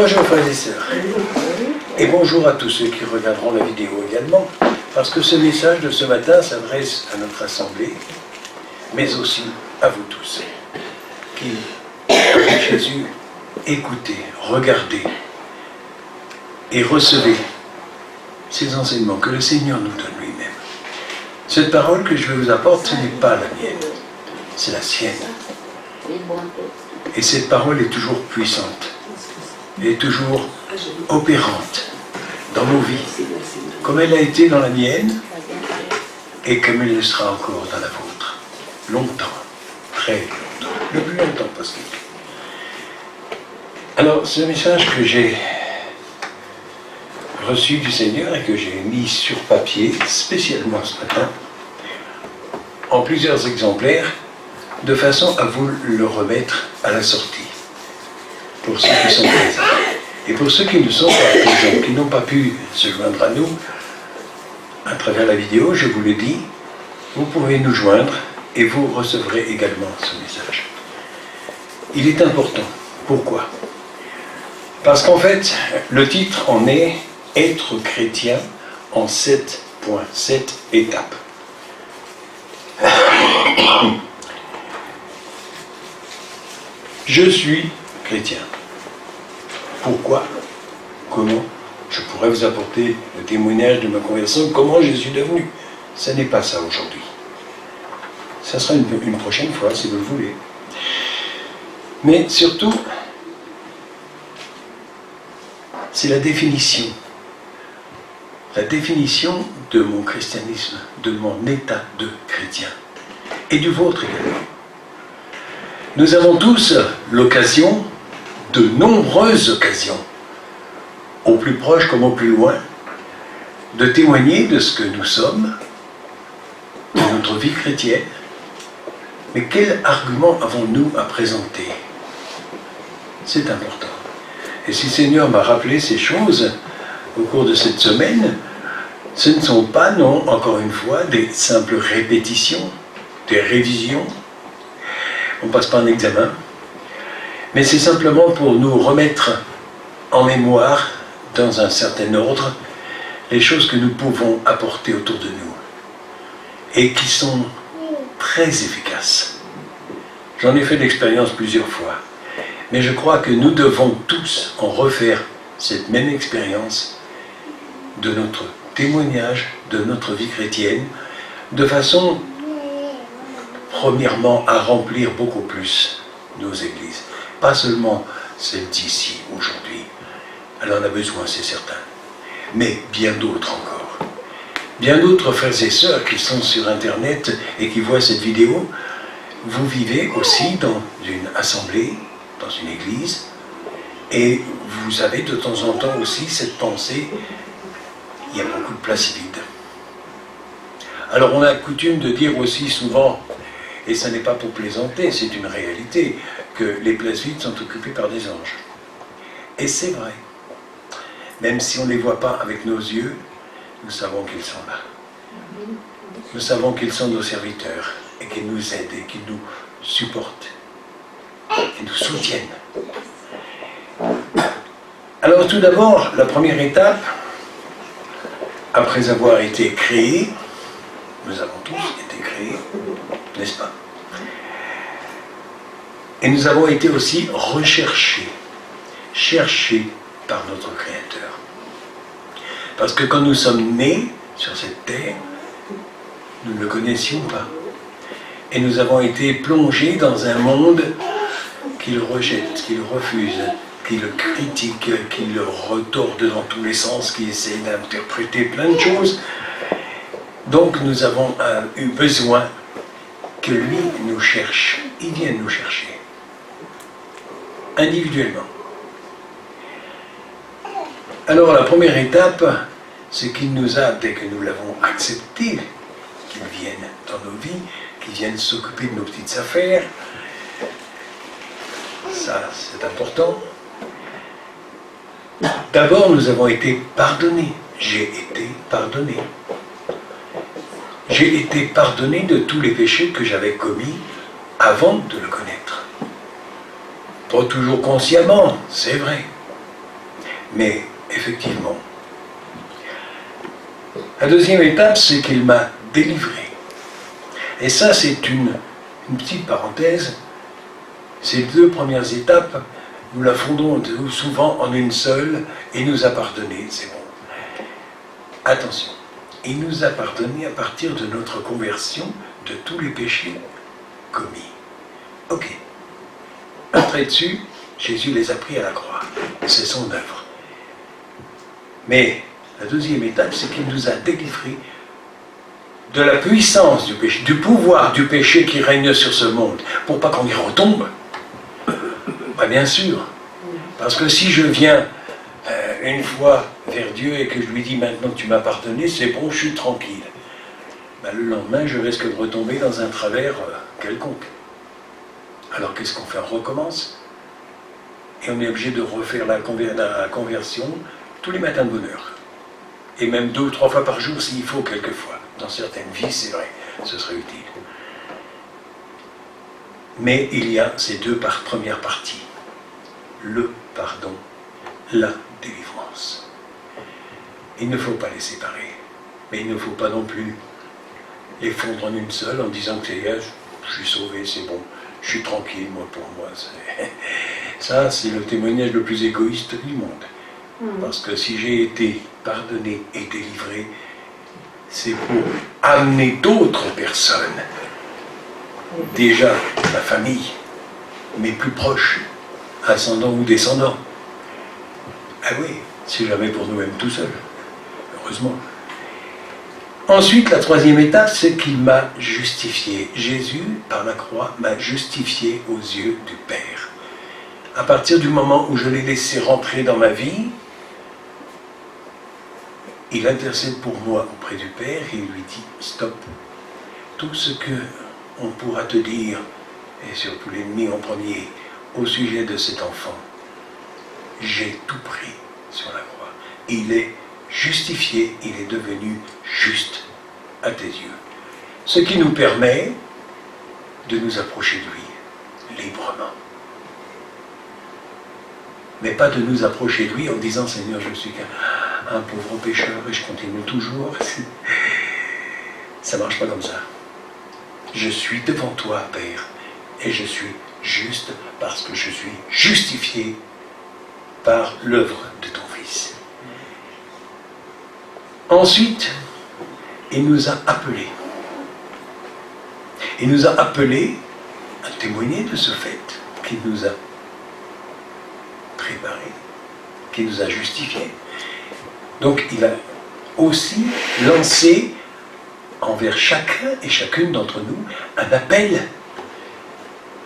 Bonjour frères et sœurs, et bonjour à tous ceux qui regarderont la vidéo également, parce que ce message de ce matin s'adresse à notre assemblée, mais aussi à vous tous, qui, avec Jésus, écoutez, regardez et recevez ces enseignements que le Seigneur nous donne lui-même. Cette parole que je vous apporte, ce n'est pas la mienne, c'est la sienne. Et cette parole est toujours puissante, elle est toujours opérante dans nos vies, comme elle a été dans la mienne et comme elle le sera encore dans la vôtre. Longtemps, très longtemps, le plus longtemps possible. Alors, ce message que j'ai reçu du Seigneur et que j'ai mis sur papier, spécialement ce matin, en plusieurs exemplaires, de façon à vous le remettre à la sortie, pour ceux qui sont présents. Et pour ceux qui ne sont pas présents, qui n'ont pas pu se joindre à nous, à travers la vidéo, je vous le dis, vous pouvez nous joindre et vous recevrez également ce message. Il est important. Pourquoi ? Parce qu'en fait, le titre en est « Être chrétien en 7 points, 7 étapes ». Je suis chrétien. Pourquoi ? Comment ? Je pourrais vous apporter le témoignage de ma conversion, comment je suis devenu. Ce n'est pas ça aujourd'hui. Ça sera une prochaine fois, si vous le voulez. Mais surtout, c'est la définition. La définition de mon christianisme, de mon état de chrétien. Et du vôtre également. Nous avons tous l'occasion, de nombreuses occasions, au plus proche comme au plus loin, de témoigner de ce que nous sommes, de notre vie chrétienne. Mais quel argument avons-nous à présenter ? C'est important. Et si le Seigneur m'a rappelé ces choses au cours de cette semaine, ce ne sont pas, non, encore une fois, des simples répétitions, des révisions. On ne passe pas un examen. Mais c'est simplement pour nous remettre en mémoire, dans un certain ordre, les choses que nous pouvons apporter autour de nous et qui sont très efficaces. J'en ai fait l'expérience plusieurs fois, mais je crois que nous devons tous en refaire cette même expérience de notre témoignage, de notre vie chrétienne, de façon, premièrement, à remplir beaucoup plus nos églises. Pas seulement celle d'ici, aujourd'hui. Elle en a besoin, c'est certain. Mais bien d'autres encore. Bien d'autres frères et sœurs qui sont sur Internet et qui voient cette vidéo, vous vivez aussi dans une assemblée, dans une église, et vous avez de temps en temps aussi cette pensée, il y a beaucoup de places vides. Alors on a coutume de dire aussi souvent, et ce n'est pas pour plaisanter, c'est une réalité, que les places vides sont occupées par des anges. Et c'est vrai. Même si on ne les voit pas avec nos yeux, nous savons qu'ils sont là. Nous savons qu'ils sont nos serviteurs et qu'ils nous aident et qu'ils nous supportent et nous soutiennent. Alors tout d'abord, la première étape, après avoir été créés, nous avons tous été créés, n'est-ce pas ? Et nous avons été aussi recherchés, cherchés par notre Créateur. Parce que quand nous sommes nés sur cette terre, nous ne le connaissions pas. Et nous avons été plongés dans un monde qui le rejette, qui le refuse, qui le critique, qui le retorde dans tous les sens, qui essaie d'interpréter plein de choses. Donc nous avons eu besoin que lui nous cherche, il vienne nous chercher. Individuellement. Alors la première étape, c'est qu'il nous a, dès que nous l'avons accepté, qu'il vienne dans nos vies, qu'il vienne s'occuper de nos petites affaires. Ça, c'est important. D'abord, nous avons été pardonnés. J'ai été pardonné. J'ai été pardonné de tous les péchés que j'avais commis avant de le connaître. Pas toujours consciemment, c'est vrai. Mais effectivement, la deuxième étape, c'est qu'il m'a délivré. Et ça, c'est une petite parenthèse. Ces deux premières étapes, nous la fondons souvent en une seule, et nous a pardonné, c'est bon. Attention, il nous a pardonné à partir de notre conversion de tous les péchés commis. Ok. Après dessus, Jésus les a pris à la croix. C'est son œuvre. Mais la deuxième étape, c'est qu'il nous a délivrés de la puissance du péché, du pouvoir du péché qui règne sur ce monde, pour pas qu'on y retombe. Bah, bien sûr. Parce que si je viens une fois vers Dieu et que je lui dis maintenant que tu m'as pardonné, c'est bon, je suis tranquille. Bah, le lendemain, je risque de retomber dans un travers quelconque. Alors qu'est-ce qu'on fait? On recommence. Et on est obligé de refaire la conversion tous les matins de bonne heure. Et même 2 ou 3 fois par jour s'il faut quelquefois. Dans certaines vies, c'est vrai, ce serait utile. Mais il y a ces deux premières parties. Le pardon, la délivrance. Il ne faut pas les séparer. Mais il ne faut pas non plus les fondre en une seule en disant que je suis sauvé, c'est bon, je suis tranquille, moi pour moi. Ça, c'est le témoignage le plus égoïste du monde. Parce que si j'ai été pardonné et délivré, c'est pour amener d'autres personnes, déjà ma famille, mes plus proches, ascendants ou descendants. Ah oui, c'est jamais pour nous-mêmes tout seuls, heureusement. Ensuite, la troisième étape, c'est qu'il m'a justifié. Jésus, par la croix, m'a justifié aux yeux du Père. À partir du moment où je l'ai laissé rentrer dans ma vie, il intercède pour moi auprès du Père et il lui dit « Stop, tout ce qu'on pourra te dire, et surtout l'ennemi en premier, au sujet de cet enfant, j'ai tout pris sur la croix. Il est justifié, il est devenu juste à tes yeux. » Ce qui nous permet de nous approcher de lui librement. Mais pas de nous approcher de lui en disant « Seigneur, je suis un pauvre pécheur et je continue toujours. » Ça ne marche pas comme ça. Je suis devant toi, Père, et je suis juste parce que je suis justifié par l'œuvre de ton Fils. Ensuite, il nous a appelés. Il nous a appelés à témoigner de ce fait qu'il nous a préparé, qu'il nous a justifiés. Donc il a aussi lancé envers chacun et chacune d'entre nous un appel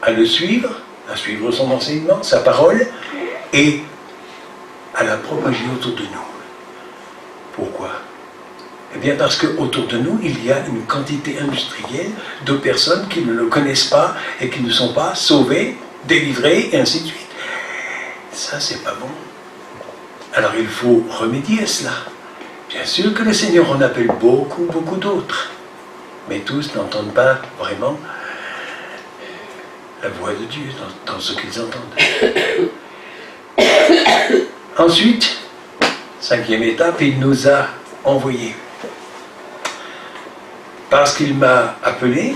à le suivre, à suivre son enseignement, sa parole, et à la propager autour de nous. Pourquoi? Eh bien parce qu'autour de nous, il y a une quantité industrielle de personnes qui ne le connaissent pas et qui ne sont pas sauvées, délivrées, et ainsi de suite. Ça, c'est pas bon. Alors il faut remédier à cela. Bien sûr que le Seigneur en appelle beaucoup, beaucoup d'autres. Mais tous n'entendent pas vraiment la voix de Dieu dans ce qu'ils entendent. Ensuite, cinquième étape, il nous a envoyés. Parce qu'il m'a appelé,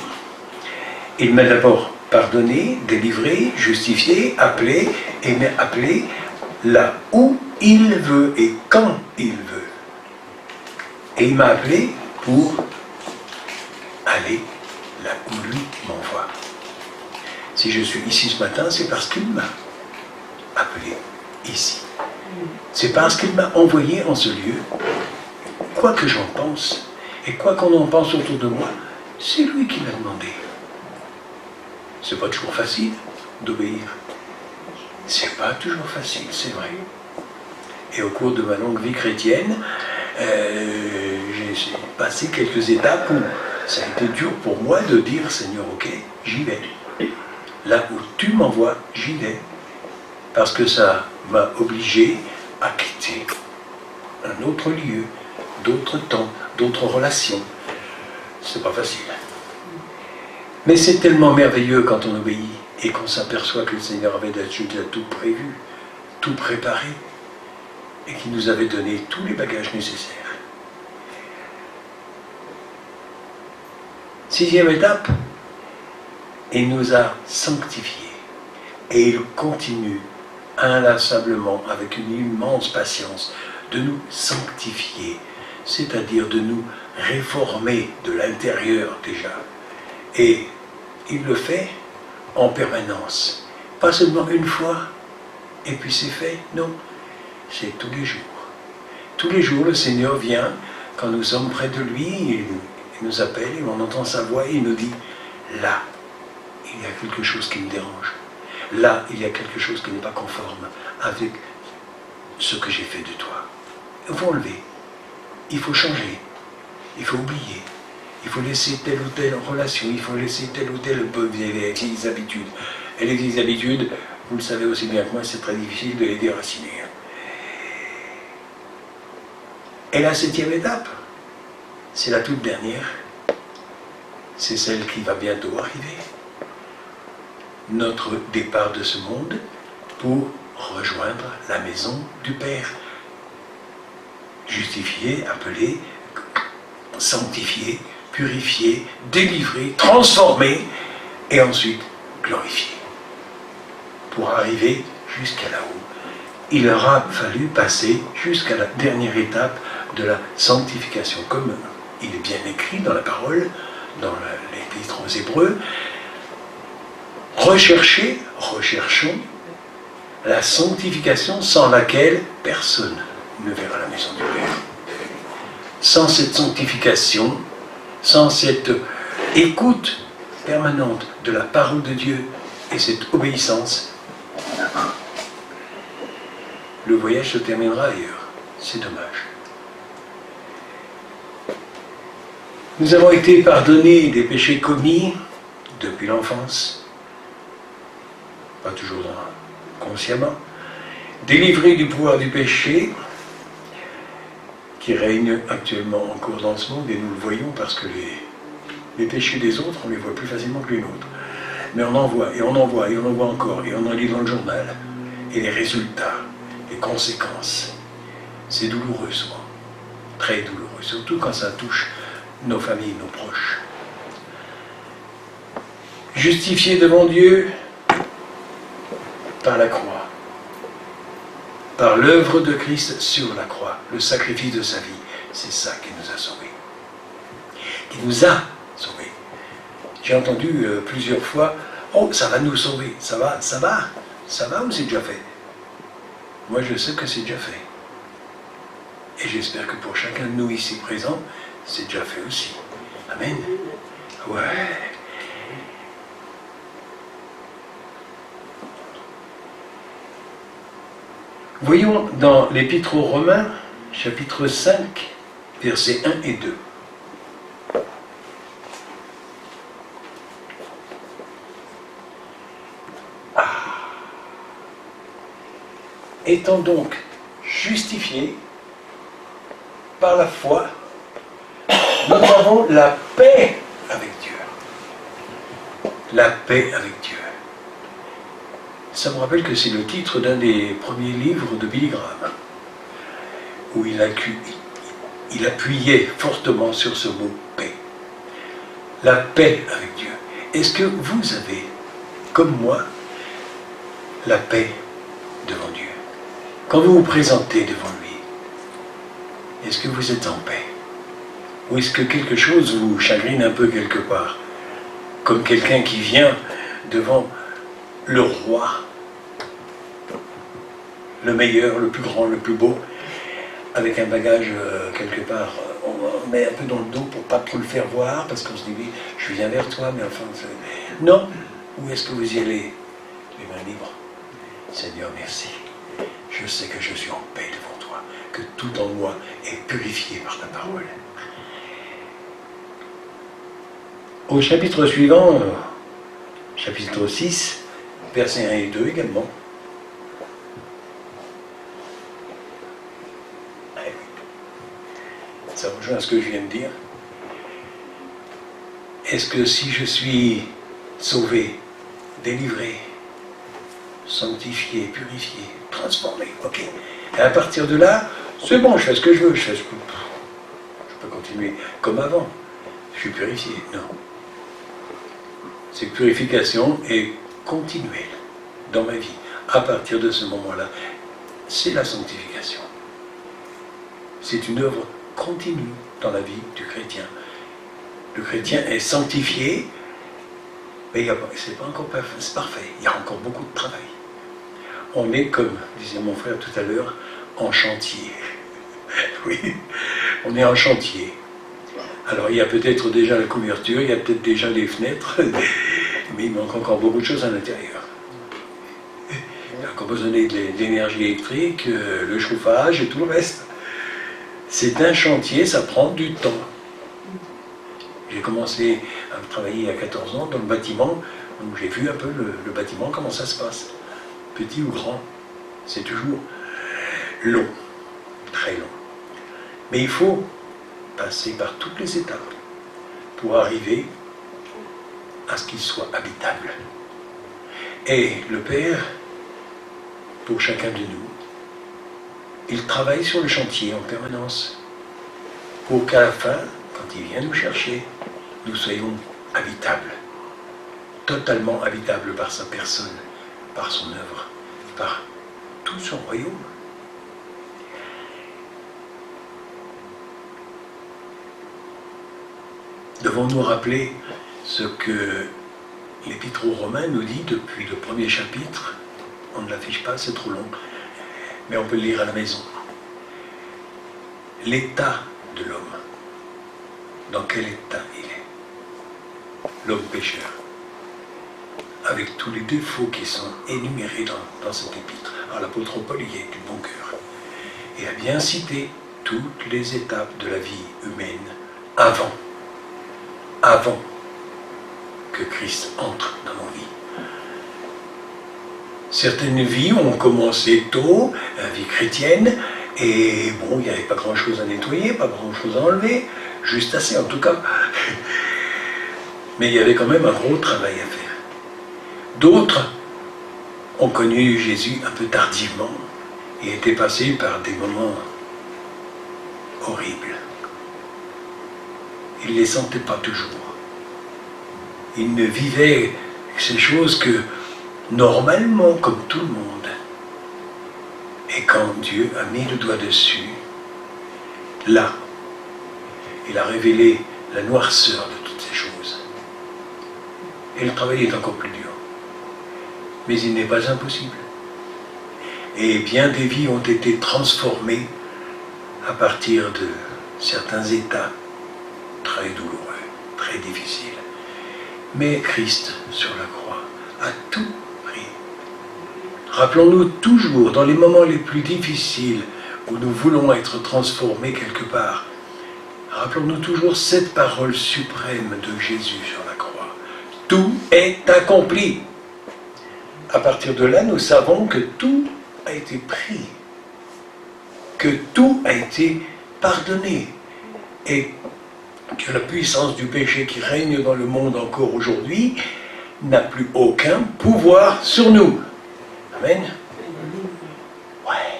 il m'a d'abord pardonné, délivré, justifié, appelé, et m'a appelé là où il veut et quand il veut. Et il m'a appelé pour aller là où lui m'envoie. Si je suis ici ce matin, c'est parce qu'il m'a appelé ici. C'est parce qu'il m'a envoyé en ce lieu. Quoi que j'en pense, et quoi qu'on en pense autour de moi, c'est lui qui l'a demandé. C'est pas toujours facile d'obéir. C'est pas toujours facile, c'est vrai. Et au cours de ma longue vie chrétienne, j'ai passé quelques étapes où ça a été dur pour moi de dire « Seigneur, ok, j'y vais. Là où tu m'envoies, j'y vais. » Parce que ça m'a obligé à quitter un autre lieu, d'autres temps, d'autres relations. C'est pas facile. Mais c'est tellement merveilleux quand on obéit et qu'on s'aperçoit que le Seigneur avait déjà tout prévu, tout préparé. et qui nous avait donné tous les bagages nécessaires. 6e étape, il nous a sanctifiés et il continue inlassablement, avec une immense patience, de nous sanctifier, c'est-à-dire de nous réformer de l'intérieur déjà. Et il le fait en permanence, pas seulement une fois, et puis c'est fait, non, c'est tous les jours. Tous les jours, le Seigneur vient, quand nous sommes près de lui, il nous appelle, et on entend sa voix, et il nous dit, là, il y a quelque chose qui me dérange. Là, il y a quelque chose qui n'est pas conforme avec ce que j'ai fait de toi. Il faut enlever, il faut changer, il faut oublier, il faut laisser telle ou telle relation, il faut laisser telle ou telle vieilles habitudes. Et les vieilles habitudes, vous le savez aussi bien que moi, c'est très difficile de les déraciner. Et la 7e étape, c'est la toute dernière, c'est celle qui va bientôt arriver. Notre départ de ce monde pour rejoindre la maison du Père. Justifié, appelé, sanctifié, purifié, délivré, transformé et ensuite glorifié. Pour arriver jusqu'à là-haut, il aura fallu passer jusqu'à la dernière étape de la sanctification, comme il est bien écrit dans la parole, dans l'épître aux Hébreux. Recherchons la sanctification sans laquelle personne ne verra la maison du Père. Sans cette sanctification, sans cette écoute permanente de la parole de Dieu et cette obéissance, le voyage se terminera ailleurs. C'est dommage. Nous avons été pardonnés des péchés commis depuis l'enfance, pas toujours consciemment, délivrés du pouvoir du péché qui règne actuellement encore dans ce monde, et nous le voyons parce que les péchés des autres, on les voit plus facilement que les nôtres. Mais on en voit, et on en voit, et on en voit encore, et on en lit dans le journal. Et les résultats, les conséquences, c'est douloureux souvent, très douloureux, surtout quand ça touche nos familles, nos proches. Justifiés devant Dieu par la croix, par l'œuvre de Christ sur la croix, le sacrifice de sa vie, c'est ça qui nous a sauvés. Qui nous a sauvés. J'ai entendu plusieurs fois, oh, ça va nous sauver, ça va ou c'est déjà fait? Moi je sais que c'est déjà fait. Et j'espère que pour chacun de nous ici présents, c'est déjà fait aussi. Amen. Ouais. Voyons dans l'Épître aux Romains, chapitre 5, versets 1 et 2. Étant donc justifiés par la foi, nous avons la paix avec Dieu. La paix avec Dieu. Ça me rappelle que c'est le titre d'un des premiers livres de Billy Graham, où il appuyait fortement sur ce mot paix. La paix avec Dieu. Est-ce que vous avez, comme moi, la paix devant Dieu? Quand vous vous présentez devant lui, est-ce que vous êtes en paix? Ou est-ce que quelque chose vous chagrine un peu quelque part? Comme quelqu'un qui vient devant le roi, le meilleur, le plus grand, le plus beau, avec un bagage quelque part, on met un peu dans le dos pour ne pas trop le faire voir, parce qu'on se dit, oui, je viens vers toi, mais enfin, non. Où est-ce que vous y allez? Les mains libres. Seigneur, merci. Je sais que je suis en paix devant toi, que tout en moi est purifié par ta parole. Au chapitre suivant, chapitre 6, versets 1 et 2 également. Ça rejoint ce que je viens de dire. Est-ce que si je suis sauvé, délivré, sanctifié, purifié, transformé, ok, Et à partir de là, c'est bon, je fais ce que je veux, je peux continuer comme avant. Je suis purifié. Non. Cette purification est continuelle dans ma vie. À partir de ce moment-là, c'est la sanctification. C'est une œuvre continue dans la vie du chrétien. Le chrétien est sanctifié, mais c'est pas encore parfait. Il y a encore beaucoup de travail. On est, comme disait mon frère tout à l'heure, en chantier. Oui, on est en chantier. Alors il y a peut-être déjà la couverture, il y a peut-être déjà les fenêtres, mais il manque encore beaucoup de choses à l'intérieur. Il y a encore besoin de l'énergie électrique, le chauffage et tout le reste. C'est un chantier, ça prend du temps. J'ai commencé à travailler à 14 ans dans le bâtiment, donc j'ai vu un peu le bâtiment, comment ça se passe. Petit ou grand, c'est toujours long, très long. Mais il faut passer par toutes les étapes pour arriver à ce qu'il soit habitable. Et le Père, pour chacun de nous, il travaille sur le chantier en permanence pour qu'à la fin, quand il vient nous chercher, nous soyons habitables, totalement habitables par sa personne, par son œuvre, par tout son royaume. Devons-nous rappeler ce que l'Épître aux Romains nous dit depuis le premier chapitre? On ne l'affiche pas, c'est trop long, mais on peut le lire à la maison. L'état de l'homme. Dans quel état il est? L'homme pécheur. Avec tous les défauts qui sont énumérés dans cet épître. Alors l'apôtre Paul y est du bon cœur. Et a bien cité toutes les étapes de la vie humaine avant que Christ entre dans nos vies. Certaines vies ont commencé tôt, la vie chrétienne, et bon, il n'y avait pas grand-chose à nettoyer, pas grand-chose à enlever, juste assez en tout cas. Mais il y avait quand même un gros travail à faire. D'autres ont connu Jésus un peu tardivement et étaient passés par des moments horribles. Ils ne les sentaient pas toujours. Ils ne vivaient ces choses que normalement, comme tout le monde. Et quand Dieu a mis le doigt dessus, là, il a révélé la noirceur de toutes ces choses. Et le travail est encore plus dur. Mais il n'est pas impossible. Et bien des vies ont été transformées à partir de certains états très douloureux, très difficiles. Mais Christ, sur la croix, a tout pris. Rappelons-nous toujours, dans les moments les plus difficiles, où nous voulons être transformés quelque part, rappelons-nous toujours cette parole suprême de Jésus sur la croix. Tout est accompli. À partir de là, nous savons que tout a été pris, que tout a été pardonné, et que la puissance du péché qui règne dans le monde encore aujourd'hui n'a plus aucun pouvoir sur nous. Amen. Ouais.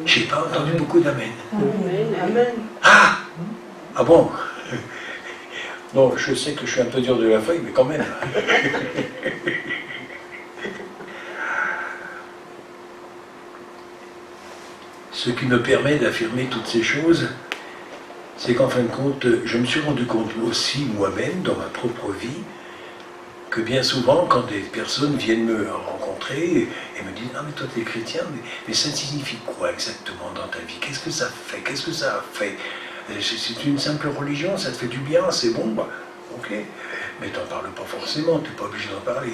Je n'ai pas entendu beaucoup d'amen. Amen. Ah bon. Non, je sais que je suis un peu dur de la feuille, mais quand même. Ce qui me permet d'affirmer toutes ces choses, c'est qu'en fin de compte, je me suis rendu compte aussi moi-même, dans ma propre vie, que bien souvent, quand des personnes viennent me rencontrer et me disent « Ah, mais toi, tu es chrétien, mais ça signifie quoi exactement dans ta vie? Qu'est-ce que ça fait? Qu'est-ce que ça a fait? C'est une simple religion, ça te fait du bien, c'est bon, bah, ok. Mais tu n'en parles pas forcément, tu n'es pas obligé d'en parler. »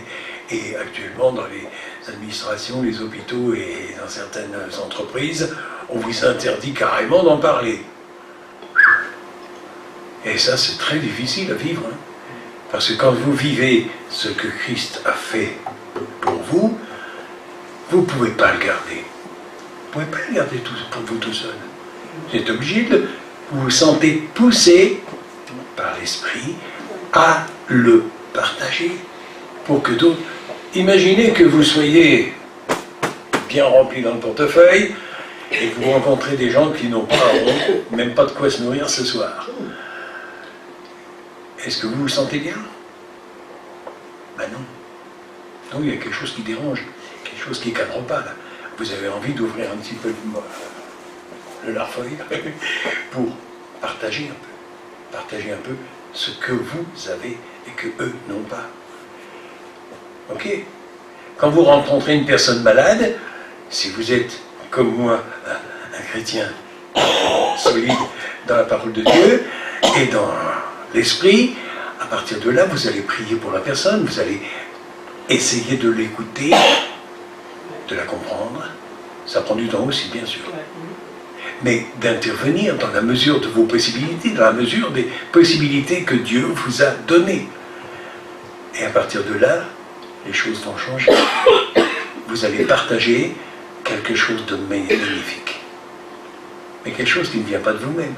Et actuellement, dans les administrations, les hôpitaux et dans certaines entreprises, on vous interdit carrément d'en parler. Et ça, c'est très difficile à vivre. Hein. Parce que quand vous vivez ce que Christ a fait pour vous, vous ne pouvez pas le garder. Vous ne pouvez pas le garder pour vous tout seul. Vous êtes obligé de vous sentez poussé par l'Esprit à le partager pour que d'autres Imaginez que vous soyez bien rempli dans le portefeuille et que vous rencontrez des gens qui n'ont pas, même pas de quoi se nourrir ce soir. Est-ce que vous vous sentez bien? Ben non. Non, il y a quelque chose qui dérange, quelque chose qui ne cadre pas là. Vous avez envie d'ouvrir un petit peu le larfeuille pour partager un peu ce que vous avez et que eux n'ont pas. Ok? Quand vous rencontrez une personne malade, si vous êtes, comme moi, un chrétien solide dans la parole de Dieu et dans l'esprit, à partir de là, vous allez prier pour la personne, vous allez essayer de l'écouter, de la comprendre. Ça prend du temps aussi, bien sûr. Mais d'intervenir dans la mesure de vos possibilités, dans la mesure des possibilités que Dieu vous a données. Et à partir de là, les choses vont changer. Vous allez partager quelque chose de magnifique. Mais quelque chose qui ne vient pas de vous-même.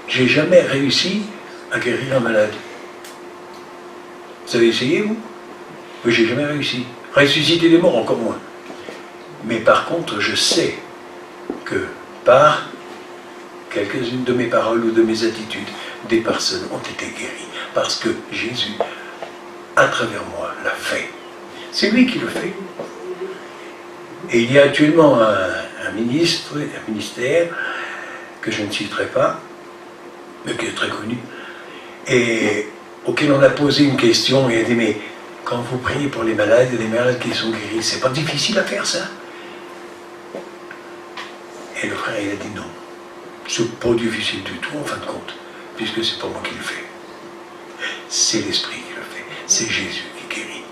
J'ai jamais réussi à guérir un malade. Vous avez essayé, vous? Oui, j'ai jamais réussi. Ressusciter des morts, encore moins. Mais par contre, je sais que par quelques-unes de mes paroles ou de mes attitudes, des personnes ont été guéries. Parce que Jésus, à travers moi, l'a fait. C'est lui qui le fait. Et il y a actuellement un ministère, que je ne citerai pas, mais qui est très connu, et auquel on a posé une question, et il a dit, mais quand vous priez pour les malades, il y a des malades qui sont guéris, c'est pas difficile à faire ça? Et le frère, il a dit non, c'est pas difficile du tout en fin de compte, puisque c'est pas moi qui le fais. C'est l'Esprit qui le fait, c'est Jésus qui guérit.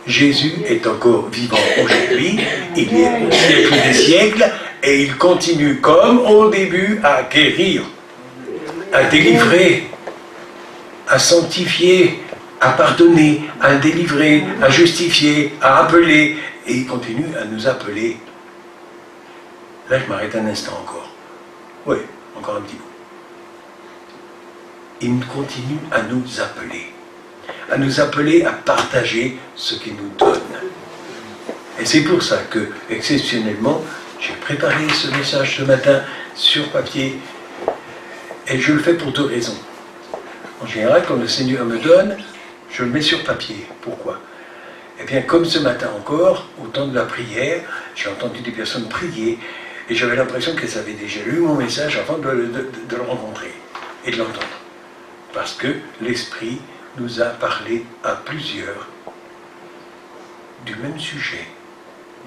Jésus est encore vivant aujourd'hui, il est au siècle des siècles, et il continue comme au début à guérir, à délivrer, à sanctifier, à pardonner, à délivrer, à justifier, à appeler, et il continue à nous appeler. Là, je m'arrête un instant encore. Oui, encore un petit bout. Il continue à nous appeler à partager ce qu'il nous donne. Et c'est pour ça que, exceptionnellement, j'ai préparé ce message ce matin sur papier, et je le fais pour deux raisons. En général, quand le Seigneur me donne, je le mets sur papier. Pourquoi? Eh bien, comme ce matin encore, au temps de la prière, j'ai entendu des personnes prier, et j'avais l'impression qu'elles avaient déjà lu mon message avant de le rencontrer et de l'entendre. Parce que l'Esprit nous a parlé à plusieurs du même sujet,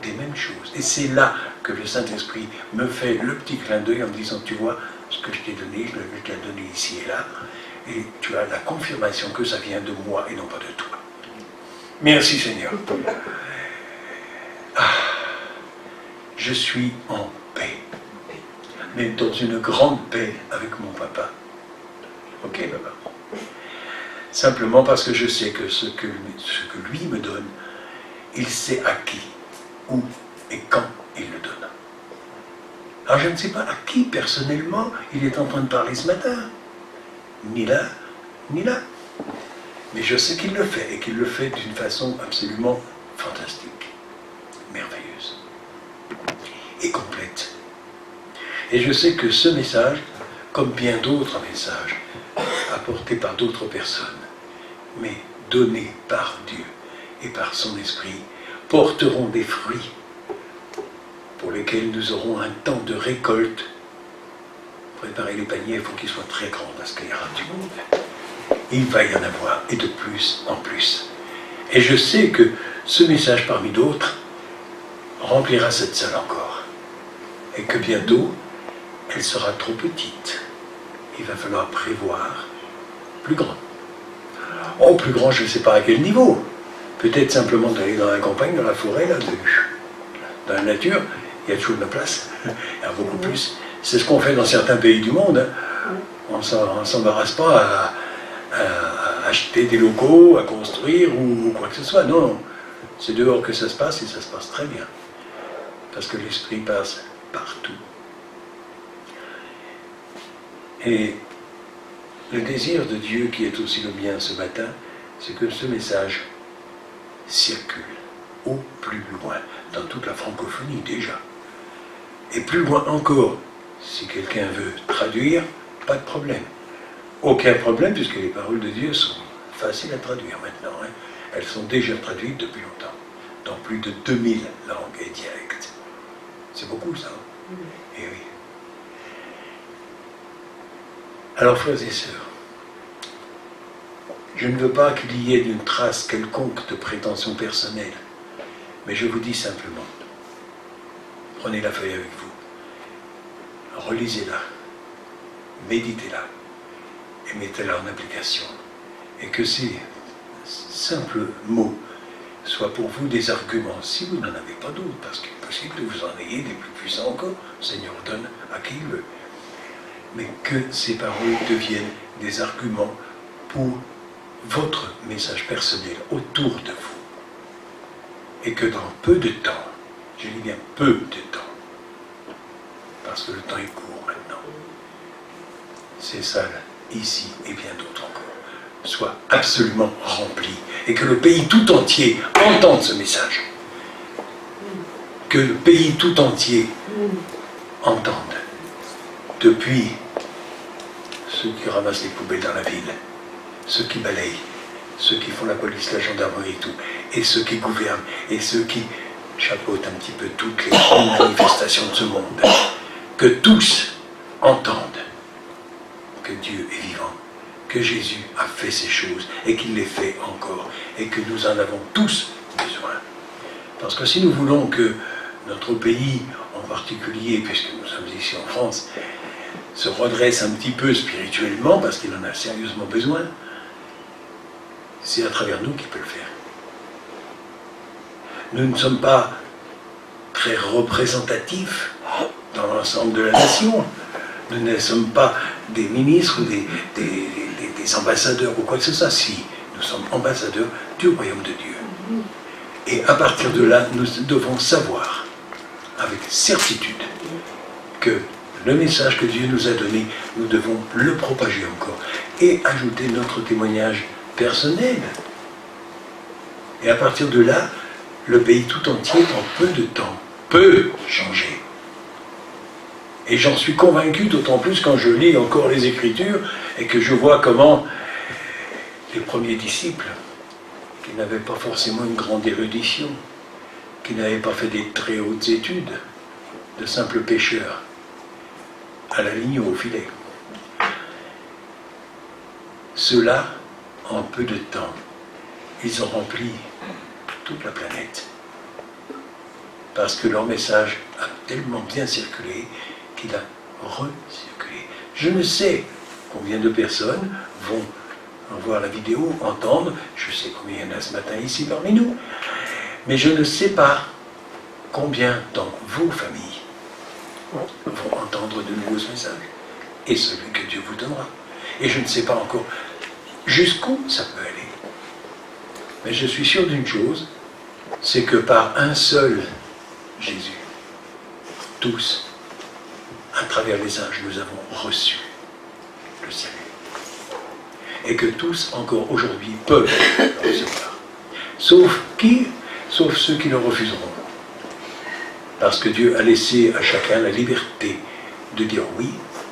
des mêmes choses. Et c'est là que le Saint-Esprit me fait le petit clin d'œil en me disant, tu vois, ce que je t'ai donné, je te l'ai donné ici et là, et tu as la confirmation que ça vient de moi et non pas de toi. Merci Seigneur. Je suis en paix, mais dans une grande paix avec mon papa. Ok, papa? Simplement parce que je sais que ce que lui me donne, il sait à qui, où et quand il le donne. Alors je ne sais pas à qui personnellement il est en train de parler ce matin. Ni là, ni là. Mais je sais qu'il le fait, et qu'il le fait d'une façon absolument fantastique, merveilleuse et complète. Et je sais que ce message, comme bien d'autres messages, apportés par d'autres personnes, mais donnés par Dieu et par son esprit, porteront des fruits pour lesquels nous aurons un temps de récolte. Préparer les paniers, il faut qu'ils soient très grands parce qu'il y aura du monde. Il va y en avoir, et de plus en plus. Et je sais que ce message parmi d'autres remplira cette salle encore. Et que bientôt, elle sera trop petite. Il va falloir prévoir plus grand. Oh, plus grand, je ne sais pas à quel niveau. Peut-être simplement d'aller dans la campagne, dans la forêt, là, dans la nature, il y a toujours de la place. Il y a beaucoup plus. C'est ce qu'on fait dans certains pays du monde. On ne s'embarrasse pas à acheter des locaux, à construire ou quoi que ce soit. Non, c'est dehors que ça se passe et ça se passe très bien. Parce que l'Esprit passe partout. Et le désir de Dieu qui est aussi le mien ce matin, c'est que ce message circule au plus loin, dans toute la francophonie déjà. Et plus loin encore, si quelqu'un veut traduire, pas de problème. Aucun problème, puisque les paroles de Dieu sont faciles à traduire maintenant. Hein. Elles sont déjà traduites depuis longtemps, dans plus de 2000 langues et dialectes. C'est beaucoup ça. Hein. Et oui. Alors, frères et sœurs, je ne veux pas qu'il y ait une trace quelconque de prétention personnelle, mais je vous dis simplement, prenez la feuille avec vous, relisez-la, méditez-la et mettez-la en application. Et que ces simples mots soient pour vous des arguments, si vous n'en avez pas d'autres, parce qu'il est possible que vous en ayez des plus puissants encore, le Seigneur donne à qui il veut. Mais que ces paroles deviennent des arguments pour votre message personnel autour de vous. Et que dans peu de temps, je dis bien peu de temps, parce que le temps est court maintenant, ces salles, ici et bien d'autres encore, soient absolument remplies et que le pays tout entier entende ce message. Que le pays tout entier entende. Depuis ceux qui ramassent les poubelles dans la ville, ceux qui balayent, ceux qui font la police, la gendarmerie et tout, et ceux qui gouvernent, et ceux qui chapeautent un petit peu toutes les grandes manifestations de ce monde, que tous entendent que Dieu est vivant, que Jésus a fait ces choses, et qu'il les fait encore, et que nous en avons tous besoin. Parce que si nous voulons que notre pays, en particulier, puisque nous sommes ici en France, se redresse un petit peu spirituellement, parce qu'il en a sérieusement besoin, c'est à travers nous qu'il peut le faire. Nous ne sommes pas très représentatifs dans l'ensemble de la nation. Nous ne sommes pas des ministres ou des ambassadeurs ou quoi que ce soit. Si, nous sommes ambassadeurs du royaume de Dieu. Et à partir de là, nous devons savoir, avec certitude, que le message que Dieu nous a donné, nous devons le propager encore et ajouter notre témoignage personnel. Et à partir de là, le pays tout entier, en peu de temps, peut changer. Et j'en suis convaincu, d'autant plus quand je lis encore les Écritures et que je vois comment les premiers disciples, qui n'avaient pas forcément une grande érudition, qui n'avaient pas fait des très hautes études, de simples pêcheurs, à la ligne ou au filet. Ceux-là, en peu de temps, ils ont rempli toute la planète. Parce que leur message a tellement bien circulé qu'il a recirculé. Je ne sais combien de personnes vont voir la vidéo, entendre, je sais combien il y en a ce matin ici parmi nous, mais je ne sais pas combien dans vos familles vont entendre de nouveaux messages, et celui que Dieu vous donnera. Et je ne sais pas encore jusqu'où ça peut aller. Mais je suis sûr d'une chose, c'est que par un seul Jésus, tous, à travers les âges, nous avons reçu le salut. Et que tous, encore aujourd'hui, peuvent le recevoir. Sauf qui? Sauf ceux qui le refuseront. Parce que Dieu a laissé à chacun la liberté de dire oui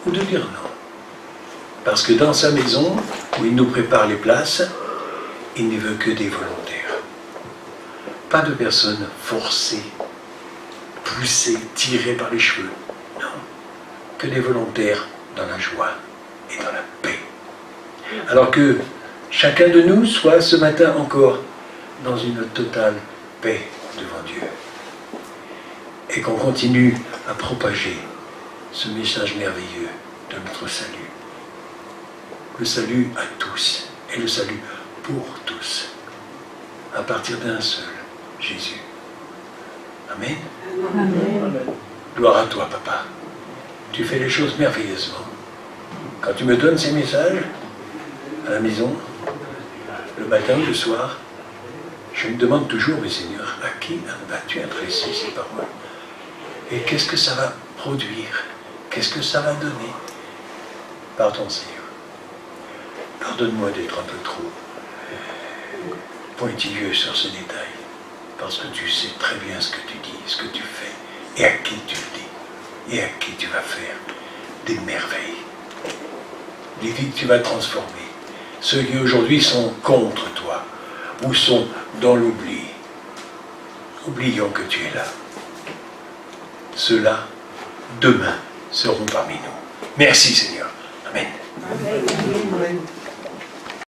ou de dire non. Parce que dans sa maison, où il nous prépare les places, il ne veut que des volontaires. Pas de personnes forcées, poussées, tirées par les cheveux. Non. Que des volontaires dans la joie et dans la paix. Alors que chacun de nous soit ce matin encore dans une totale paix devant Dieu. Et qu'on continue à propager ce message merveilleux de notre salut. Le salut à tous et le salut pour tous. À partir d'un seul, Jésus. Amen. Amen. Gloire à toi, Papa. Tu fais les choses merveilleusement. Quand tu me donnes ces messages à la maison, le matin ou le soir, je me demande toujours, mais Seigneur, à qui vas-tu adresser ces paroles? Et qu'est-ce que ça va produire? Qu'est-ce que ça va donner? Pardon, Seigneur. Pardonne-moi d'être un peu trop pointilleux sur ce détail, parce que tu sais très bien ce que tu dis, ce que tu fais, et à qui tu le dis, et à qui tu vas faire des merveilles. Les vies que tu vas transformer. Ceux qui aujourd'hui sont contre toi, ou sont dans l'oubli. Oublions que tu es là. Ceux-là, demain, seront parmi nous. Merci Seigneur. Amen. Amen.